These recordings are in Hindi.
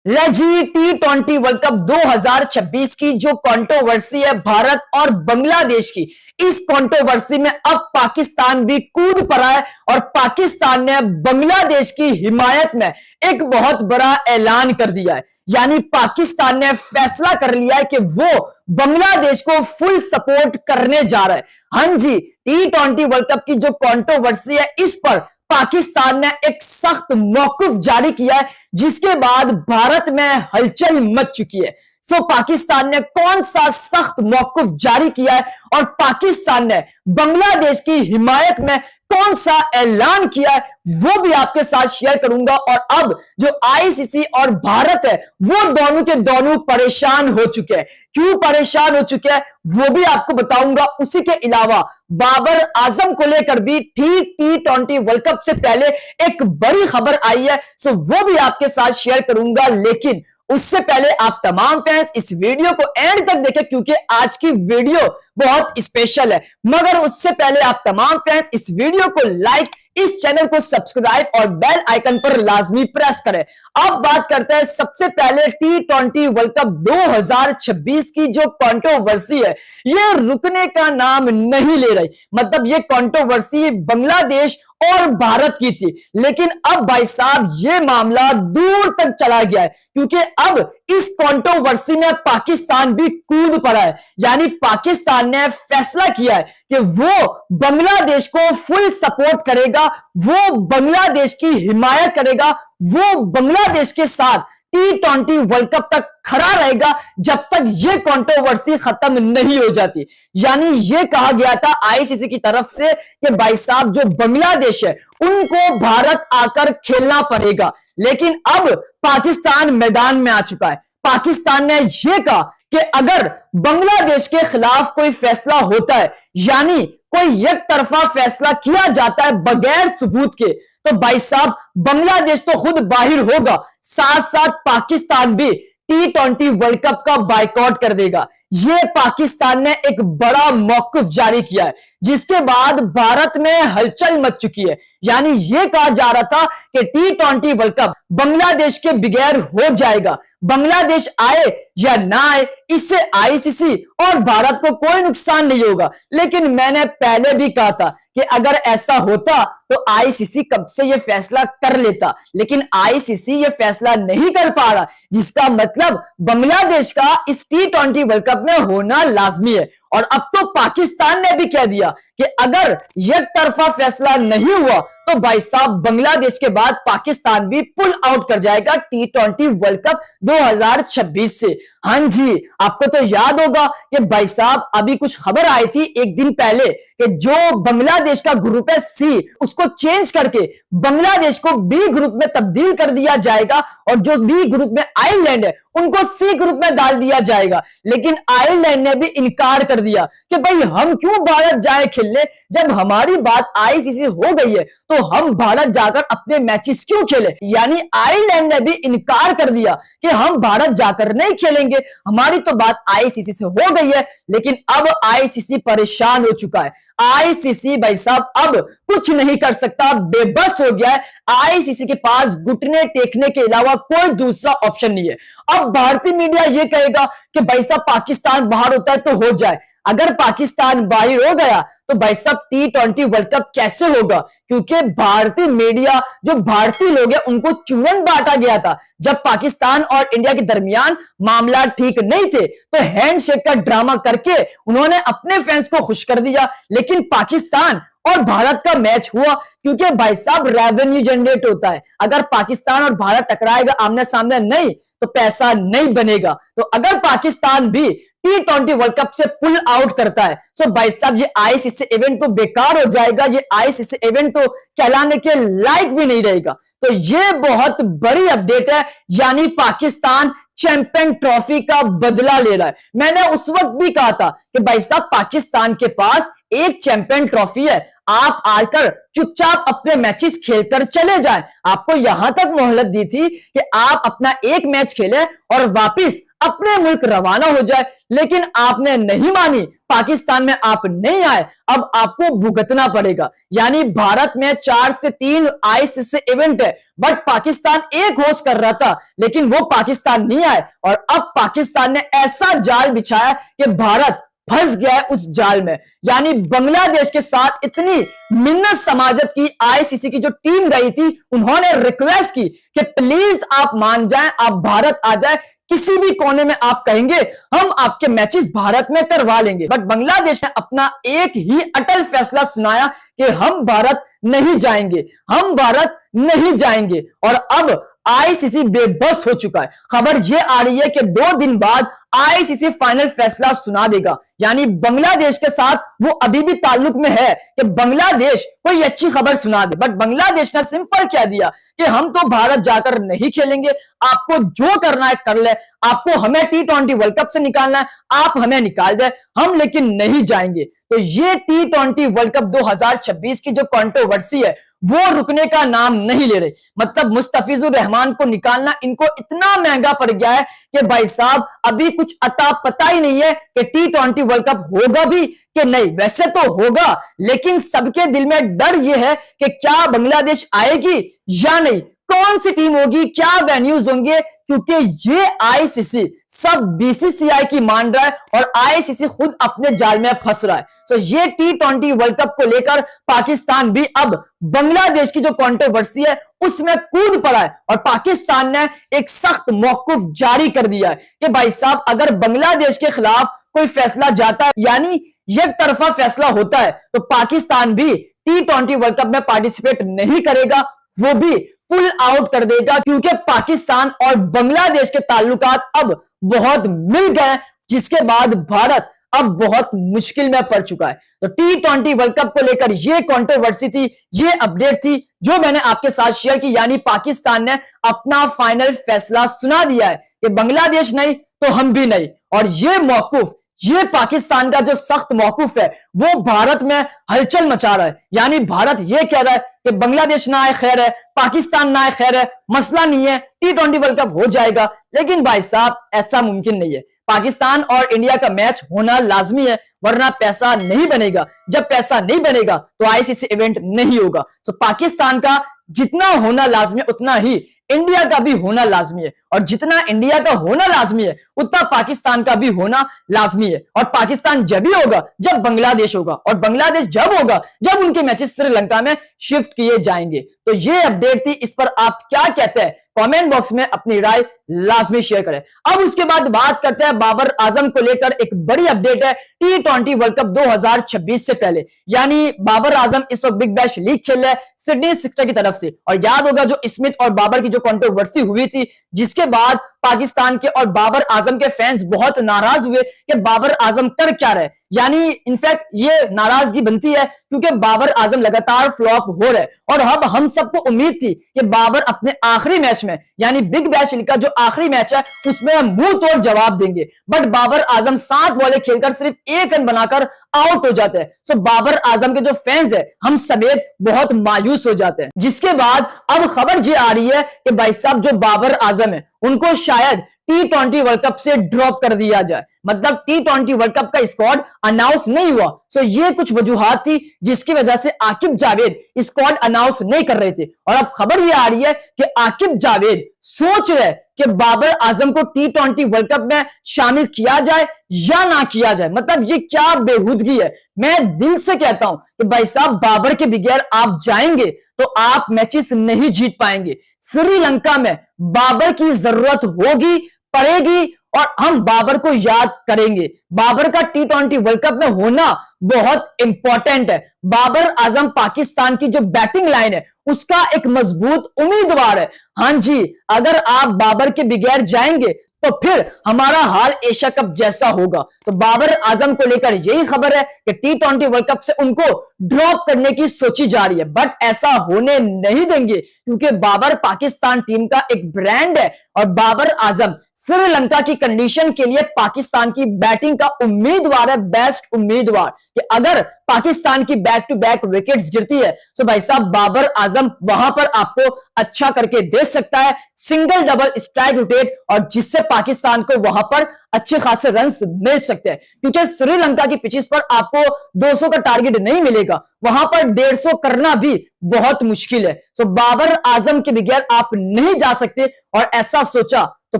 रणजी T20 वर्ल्ड कप 2026 की जो कंट्रोवर्सी है भारत और बांग्लादेश की, इस कंट्रोवर्सी में अब पाकिस्तान भी कूद पड़ा है और पाकिस्तान ने बांग्लादेश की हिमायत में एक बहुत बड़ा ऐलान कर दिया है। यानी पाकिस्तान ने फैसला कर लिया है कि वो बांग्लादेश को फुल सपोर्ट करने जा रहा है। हाँ जी, T20 वर्ल्ड कप की जो कंट्रोवर्सी है, इस पर पाकिस्तान ने एक सख्त मौकुफ जारी किया है, जिसके बाद भारत में हलचल मच चुकी है। पाकिस्तान ने कौन सा सख्त मौकुफ जारी किया है और पाकिस्तान ने बांग्लादेश की हिमायत में कौन सा ऐलान किया है, वो भी आपके साथ शेयर करूंगा। और अब जो आईसीसी और भारत है, वो दोनों के दोनों परेशान हो चुके हैं। क्यों परेशान हो चुके हैं वो भी आपको बताऊंगा। उसी के अलावा बाबर आजम को लेकर भी ठीक T20 वर्ल्ड कप से पहले एक बड़ी खबर आई है, वो भी आपके साथ शेयर करूंगा। लेकिन उससे पहले आप तमाम फैंस इस वीडियो को एंड तक देखें, क्योंकि आज की वीडियो बहुत स्पेशल है। मगर उससे पहले आप तमाम फैंस इस वीडियो को लाइक, इस चैनल को सब्सक्राइब और बेल आइकन पर लाजमी प्रेस करें। अब बात करते हैं सबसे पहले T20 वर्ल्ड कप 2026 की जो कंट्रोवर्सी है, ये रुकने का नाम नहीं ले रही। मतलब ये कंट्रोवर्सी बांग्लादेश और भारत की थी, लेकिन अब भाई साहब ये मामला दूर तक चला गया है, क्योंकि अब इस कंट्रोवर्सी में पाकिस्तान भी कूद पड़ा है। यानी पाकिस्तान ने फैसला किया है कि वो बांग्लादेश को फुल सपोर्ट करेगा, वो बांग्लादेश की हिमायत करेगा, वो बांग्लादेश के साथ T20 वर्ल्ड कप तक खड़ा रहेगा जब तक ये कंट्रोवर्सी खत्म नहीं हो जाती। यानी ये कहा गया था आईसीसी की तरफ से कि भाई साहब जो बांग्लादेश है उनको भारत आकर खेलना पड़ेगा, लेकिन अब पाकिस्तान मैदान में आ चुका है। पाकिस्तान ने यह कहा कि अगर बांग्लादेश के खिलाफ कोई फैसला होता है, यानी कोई एक तरफा फैसला किया जाता है बगैर सबूत के, तो भाई साहब बांग्लादेश तो खुद बाहर होगा, साथ साथ पाकिस्तान भी T20 वर्ल्ड कप का बायकॉट कर देगा। ये पाकिस्तान ने एक बड़ा मौकुफ जारी किया है, जिसके बाद भारत में हलचल मच चुकी है। यानी ये कहा जा रहा था कि T20 वर्ल्ड कप बांग्लादेश के बगैर हो जाएगा। बांग्लादेश आए या ना आए, इससे आईसीसी और भारत को कोई नुकसान नहीं होगा। लेकिन मैंने पहले भी कहा था कि अगर ऐसा होता तो आईसीसी कब से यह फैसला कर लेता, लेकिन आईसीसी यह फैसला नहीं कर पा रहा, जिसका मतलब बांग्लादेश का इस T20 वर्ल्ड कप में होना लाजमी है। और अब तो पाकिस्तान ने भी कह दिया कि अगर एक तरफा फैसला नहीं हुआ तो भाई साहब बांग्लादेश के बाद पाकिस्तान भी पुल आउट कर जाएगा T20 वर्ल्ड कप 2026 से। हाँ जी, आपको तो याद होगा कि भाई साहब अभी कुछ खबर आई थी एक दिन पहले कि जो बांग्लादेश का ग्रुप है सी, उसको चेंज करके बांग्लादेश को बी ग्रुप में तब्दील कर दिया जाएगा और जो बी ग्रुप में आयरलैंड है उनको सी ग्रुप में डाल दिया जाएगा। लेकिन आयरलैंड ने भी इनकार कर दिया कि भाई हम क्यों भारत जाए खेलने, जब हमारी बात आईसीसी हो गई है तो हम भारत जाकर अपने मैचेस क्यों खेले। यानी आयरलैंड ने भी इनकार कर दिया कि हम भारत जाकर नहीं खेलेंगे, हमारी तो बात आईसीसी से हो गई है। लेकिन अब आईसीसी परेशान हो चुका है। आईसीसी भाई साहब अब कुछ नहीं कर सकता, बेबस हो गया है। आईसीसी के पास घुटने टेकने के अलावा कोई दूसरा ऑप्शन नहीं है। अब भारतीय मीडिया ये कहेगा कि भाई साहब पाकिस्तान बाहर होता है तो हो जाए। अगर पाकिस्तान बाहर हो गया तो भाई साहब T20 वर्ल्ड कप कैसे होगा, क्योंकि भारतीय मीडिया, जो भारतीय लोग हैं, उनको चूरन बांटा गया था। जब पाकिस्तान और इंडिया के दरमियान मामला ठीक नहीं थे तो हैंडशेक का ड्रामा करके उन्होंने अपने फैंस को खुश कर दिया। लेकिन पाकिस्तान और भारत का मैच हुआ, क्योंकि भाई साहब रेवेन्यू जनरेट होता है। अगर पाकिस्तान और भारत टकराएगा आमने सामने नहीं तो पैसा नहीं बनेगा। तो अगर पाकिस्तान भी T20 वर्ल्ड कप से पुल आउट करता है तो भाई साहब ये आईसीसी इवेंट तो बेकार हो जाएगा, ये आईसीसी इवेंट तो कहलाने के लायक भी नहीं रहेगा। तो ये बहुत बड़ी अपडेट है। यानी पाकिस्तान चैंपियन ट्रॉफी का बदला ले रहा है। मैंने उस वक्त भी कहा था कि भाई साहब पाकिस्तान के पास एक चैंपियन ट्रॉफी है, आप आकर चुपचाप अपने मैचेस खेलकर चले जाएं। आपको यहां तक मोहलत दी थी कि आप अपना एक मैच खेलें और वापस अपने मुल्क रवाना हो जाए, लेकिन आपने नहीं मानी। पाकिस्तान में आप नहीं आए, अब आपको भुगतना पड़ेगा। यानी भारत में 4 से 3 आईसीसी इवेंट है, बट पाकिस्तान एक होस्ट कर रहा था, लेकिन वो पाकिस्तान नहीं आए। और अब पाकिस्तान ने ऐसा जाल बिछाया कि भारत फंस गया है उस जाल में। यानी बांग्लादेश के साथ इतनी मिन्नत समाजत की आईसीसी की जो टीम गई थी, उन्होंने रिक्वेस्ट की कि प्लीज आप मान जाएं, आप भारत आ जाए, किसी भी कोने में आप कहेंगे हम आपके मैचेस भारत में करवा लेंगे। बट बांग्लादेश ने अपना एक ही अटल फैसला सुनाया कि हम भारत नहीं जाएंगे, हम भारत नहीं जाएंगे। और अब आईसीसी बेबस हो चुका है। खबर यह आ रही है कि 2 दिन बाद आईसीसी फाइनल फैसला सुना देगा। यानी बांग्लादेश के साथ वो अभी भी ताल्लुक में है कि बांग्लादेश कोई अच्छी खबर सुना दे, बट बांग्लादेश ने सिंपल कह दिया कि हम तो भारत जाकर नहीं खेलेंगे, आपको जो करना है कर ले, आपको हमें T20 वर्ल्ड कप से निकालना है, आप हमें निकाल दे, हम लेकिन नहीं जाएंगे। तो ये T20 वर्ल्ड कप 2026 की जो कंट्रोवर्सी है वो रुकने का नाम नहीं ले रहे। मतलब मुस्तफिजुर रहमान को निकालना इनको इतना महंगा पड़ गया है कि भाई साहब अभी कुछ अता पता ही नहीं है कि T20 वर्ल्ड कप होगा भी कि नहीं। वैसे तो होगा, लेकिन सबके दिल में डर यह है कि क्या बांग्लादेश आएगी या नहीं, कौन सी टीम होगी, क्या वेन्यूज होंगे, क्योंकि ये आईसीसी सब बीसीसीआई की मान रहा है और आईसीसी खुद अपने जाल में फंस रहा है। तो ये T20 वर्ल्ड कप को लेकर पाकिस्तान भी अब बांग्लादेश की जो कंट्रोवर्सी है उसमें कूद पड़ा है और पाकिस्तान ने एक सख्त मौकूफ जारी कर दिया है कि भाई साहब अगर बांग्लादेश के खिलाफ कोई फैसला जाता है, यानी एक तरफा फैसला होता है, तो पाकिस्तान भी T20 वर्ल्ड कप में पार्टिसिपेट नहीं करेगा, वो भी पुल आउट कर देगा। क्योंकि पाकिस्तान और बांग्लादेश के ताल्लुकात अब बहुत मिल गए, जिसके बाद भारत अब बहुत मुश्किल में पड़ चुका है। तो T20 वर्ल्ड कप को लेकर ये कंट्रोवर्सी थी, ये अपडेट थी जो मैंने आपके साथ शेयर की। यानी पाकिस्तान ने अपना फाइनल फैसला सुना दिया है कि बांग्लादेश नहीं तो हम भी नहीं। और ये मौकूफ, ये पाकिस्तान का जो सख्त मौकूफ है वो भारत में हलचल मचा रहा है। यानी भारत ये कह रहा है कि बांग्लादेश ना आए खैर है, पाकिस्तान ना आए खैर है, मसला नहीं है, T20 वर्ल्ड कप हो जाएगा। लेकिन भाई साहब ऐसा मुमकिन नहीं है। पाकिस्तान और इंडिया का मैच होना लाजमी है, वरना पैसा नहीं बनेगा। जब पैसा नहीं बनेगा तो आईसीसी इवेंट नहीं होगा। तो पाकिस्तान का जितना होना लाजमी है उतना ही इंडिया का भी होना लाजमी है, और जितना इंडिया का होना लाजमी है उतना पाकिस्तान का भी होना लाजमी है। और पाकिस्तान जब ही होगा जब बांग्लादेश होगा, और बांग्लादेश जब होगा जब उनके मैचेस श्रीलंका में शिफ्ट किए जाएंगे। तो ये अपडेट थी, इस पर आप क्या कहते हैं कमेंट बॉक्स में अपनी राय लाजमी शेयर करें। अब उसके बाद बात करते हैं बाबर आजम को लेकर एक बड़ी अपडेट है T20 वर्ल्ड कप 2026 से पहले। यानी बाबर आजम इस वक्त बिग बैश लीग खेल रहे हैं सिडनी सिक्सर की तरफ से, और याद होगा जो स्मिथ और बाबर की जो कंट्रोवर्सी हुई थी, जिसके बाद पाकिस्तान के और बाबर आजम के फैंस बहुत नाराज हुए कि बाबर आजम कर क्या रहे। यानी इनफैक्ट ये नाराजगी बनती है क्योंकि बाबर आजम लगातार फ्लॉप हो रहे, और अब हम सबको उम्मीद थी कि बाबर अपने आखिरी मैच में, यानी बिग बैश लीग का जो आखिरी मैच है उसमें मुंह तोड़ जवाब देंगे। बट बाबर आजम 7 बॉलें खेलकर सिर्फ 1 रन बनाकर आउट हो जाते हैं। सो बाबर आजम के जो फैंस है हम समेत बहुत मायूस हो जाते हैं। जिसके बाद अब खबर ये आ रही है कि भाई साहब जो बाबर आजम है उनको शायद T20 वर्ल्ड कप से ड्रॉप कर दिया जाए। मतलब T20 वर्ल्ड कप का स्क्वाड अनाउंस नहीं हुआ। सो ये कुछ वजूहात थी जिसकी वजह से आकिब जावेद स्क्वाड अनाउंस नहीं कर रहे थे, और अब खबर ये आ रही है कि आकिब जावेद सोच रहे कि बाबर आजम को T20 वर्ल्ड कप में शामिल किया जाए या ना किया जाए। मतलब ये क्या बेहूदगी है। मैं दिल से कहता हूं कि भाई साहब बाबर के बगैर आप जाएंगे तो आप मैचेस नहीं जीत पाएंगे। श्रीलंका में बाबर की जरूरत होगी, पड़ेगी, और हम बाबर को याद करेंगे। बाबर का T20 वर्ल्ड कप में होना बहुत इंपॉर्टेंट है। बाबर आजम पाकिस्तान की जो बैटिंग लाइन है उसका एक मजबूत उम्मीदवार है। हां जी, अगर आप बाबर के बगैर जाएंगे तो फिर हमारा हाल एशिया कप जैसा होगा। तो बाबर आजम को लेकर यही खबर है कि T20 वर्ल्ड कप से उनको ड्रॉप करने की सोची जा रही है, बट ऐसा होने नहीं देंगे क्योंकि बाबर पाकिस्तान टीम का एक ब्रांड है और बाबर आजम श्रीलंका की कंडीशन के लिए पाकिस्तान की बैटिंग का उम्मीदवार है, बेस्ट उम्मीदवार, कि अगर पाकिस्तान की बैक टू बैक विकेट्स गिरती है तो भाई साहब बाबर आजम वहां पर आपको अच्छा करके दे सकता है, सिंगल डबल स्ट्राइक रोटेट, और जिससे पाकिस्तान को वहां पर अच्छे खासे रन्स मिल सकते हैं, क्योंकि श्रीलंका की पिचेस पर आपको 200 का टारगेट नहीं मिलेगा, वहां पर 150 करना भी बहुत मुश्किल है। सो बाबर आजम के बगैर आप नहीं जा सकते, और ऐसा सोचा तो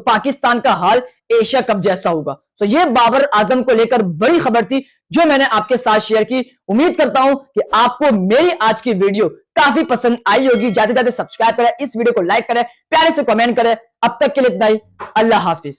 पाकिस्तान का हाल एशिया कप जैसा होगा। तो ये बाबर आजम को लेकर बड़ी खबर थी जो मैंने आपके साथ शेयर की। उम्मीद करता हूं कि आपको मेरी आज की वीडियो काफी पसंद आई होगी। जाते जाते सब्सक्राइब करें, इस वीडियो को लाइक करें, प्यारे से कमेंट करें। अब तक के लिए इतना ही, अल्लाह हाफिज।